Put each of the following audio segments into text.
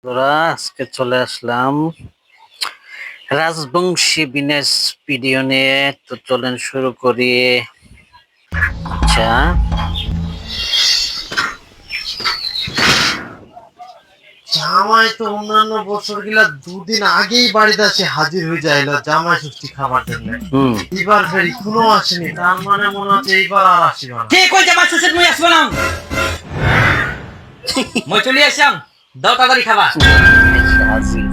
তোরা আজকে চলে আসলাম রাজবংশী বিনেশ ভিডিও নিয়ে। তো চলেন শুরু করি। আচ্ছা, জামাই তো অন্যান্য বছর গিলা দুদিন আগেই বাড়িতে আসে হাজির হয়ে যায় জামাই ষষ্ঠী খাবার জন্য। এবার ফের এখনো আসেনি, তার মানে মনে হচ্ছে এইবার আর আসিব না। কে কই জামাই শ্বশুর মুই আসব না মই চলি আসাম দাও তাড়াতাড়ি খাবা। হাজির।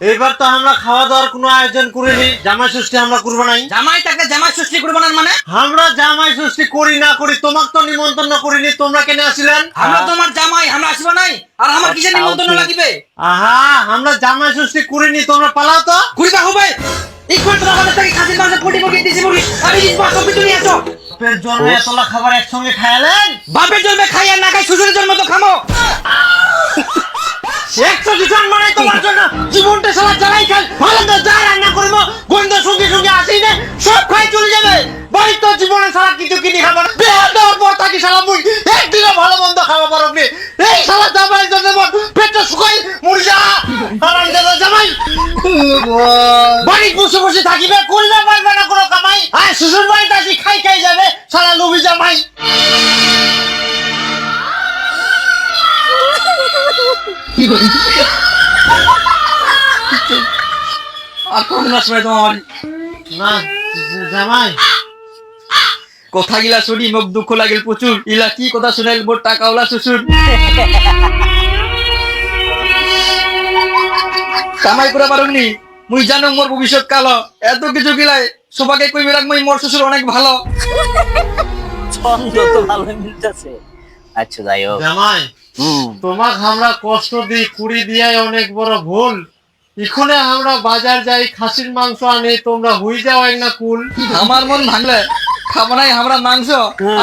এইবার তো আমরা খাওয়া দাওয়ার কোনো আয়োজন করিনি, জামাই ষষ্ঠী আমরা করবো নাই। জামাই তাকে জামাই ষষ্ঠী করব না মানে আমরা জামাই ষষ্ঠী করি না করি, তোমাকে তো নিমন্ত্রণ করিনি, তোমরা কেন আসিলেন? আমরা তোমার জামাই আমরা আসব নাই আর আমার কিসের নিমন্ত্রণ লাগিবে? আহা, আমরা জামাই ষষ্ঠী করিনি, তোমরা পালাও তো। কইবা হবে এই কোন তোরা আমাদের থেকে খাসির মাংস কোটি কোটি দিছি বলি আমি দিস বাস সব নিয়ে আসো। বাপের জন্মে এতলা খাবার একসঙ্গে খাইলেন? বাপের জন্মে খাই আর না খাই শ্বশুরের জন্ম তো খামো। 100 জন মানে তোমার জন্য জীবনটা সারা জ্বালাই খাই, ভালো তো যা রান্না করবো গন্ধ সঙ্গে সঙ্গে আসি না, সব খাই চলে যাবে। বাড়ি তো জীবনে সারা কিছু কিনে খাবো না, বিয়ে দেওয়ার পর থাকি সারা মুই একদিনও ভালো মন্দ খাওয়া পারো নি। এই সারা জামাই জন্য পেটটা শুকাই মরি যা আরাম দেবে জামাই। বাড়ি বসে বসে থাকিবে, করবে পারবে না কোনো কামাই, আর শ্বশুর বাড়িতে আসি খাই খাই যাবে সারা লোভি জামাই। আর কোন আসবে তোমার না জামাই কথা গিলা শুনি মুখ দুঃখ লাগিল প্রচুর। ইলা কি কথা শুনাইল মোর টাকাওয়ালা শ্বশুর। কামাই করে পারুমনি মুই জানো মোর ভবিষ্যৎ কালো এত কিছু গিলাই সবাকে কইবে রাখ মই মোর শ্বশুর অনেক ভালো। ছন্দ তো ভালো মিলতেছে। আচ্ছা, যাই হোক। জামাই তোমাকে আমরা কষ্ট দিই, কুড়ি দিয়ে অনেক বড় ভুল। এখানে আমরা বাজার যাই খাসির মাংস আনি, তোমরা হই যাও এক না কুল। আমার মন ভাঙলে খাবো নাই আমরা মাংস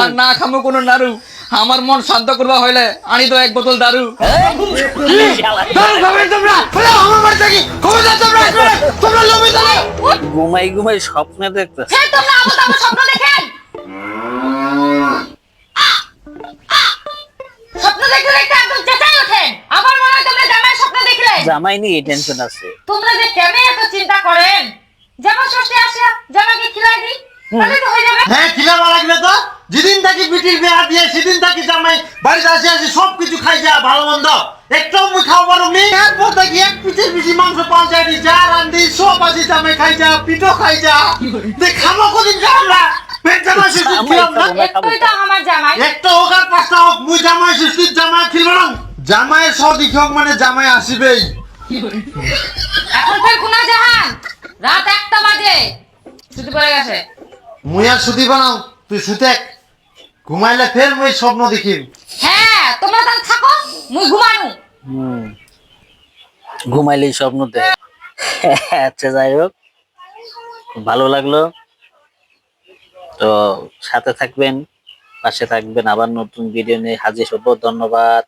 আর না খামো কোনো নাড়ু। আমার মন শান্ত করবা হইলে আনি তো এক বোতল দারু। দাঁড়াও খাবেন তোমরা, হলো আমার বাড়ি থাকি খবরদার তোমরা আসবে না, তোমরা লোভে চলে। ঘুমাই ঘুমাই স্বপ্নে দেখতেছে। হে তোমরা আবার আমার স্বপ্ন দেখেন। স্বপ্ন দেখতে দেখতে একদম চেঁচাই ওঠেন। আবার মনে হয় তোমরা জামাই স্বপ্ন দেখলে। জামাই নিয়ে টেনশন আছে। তোমরা যে কেন এত চিন্তা করেন? জামাই ষষ্ঠী আসে, জামাইকে খিলাই দিই, তাহলে তো হয়ে যাবে। হ্যাঁ খিলাবা লাগবে তো, যেদিন থাকি বিটির বিয়া দিয়ে সেদিন থাকি জামাই বাড়িতে আসি আসি সব কিছু খাই যা ভালো মন্দ একটাও মুই খাওয়া পারো নি। এরপর থাকি এক পিঠের বেশি মাংস পাওয়া যায়নি, যা রান্ধি সব আসি জামাই খাই যা, পিঠো খাই যা। দেখ খাবো কদিন যা আমরা পেট জামাই ষষ্ঠী খিলাম না। একটুই তো আমার জামাই। একটা হোক আর 5টা হোক, মুই জামাই ষষ্ঠীর জামাই খিলব না। জামাইয়ের সদিক হোক মানে জামাই আসিবেই। এখন ফের কোনা জাহান রাত 1টা বাজে ছুটি পড়ে গেছে। মুই আর সুতি বানাও, তুই সুতে ঘুমাইলে ফের মুই স্বপ্ন দেখিম। হ্যাঁ তোমরা তাহলে থাকো, মুই ঘুমানো। ঘুমাইলেই স্বপ্ন দেখ। আচ্ছা, যাই হোক, খুব ভালো লাগলো। তো সাথে থাকবেন, পাশে থাকবেন, আবার নতুন ভিডিও নিয়ে হাজির হবো। ধন্যবাদ।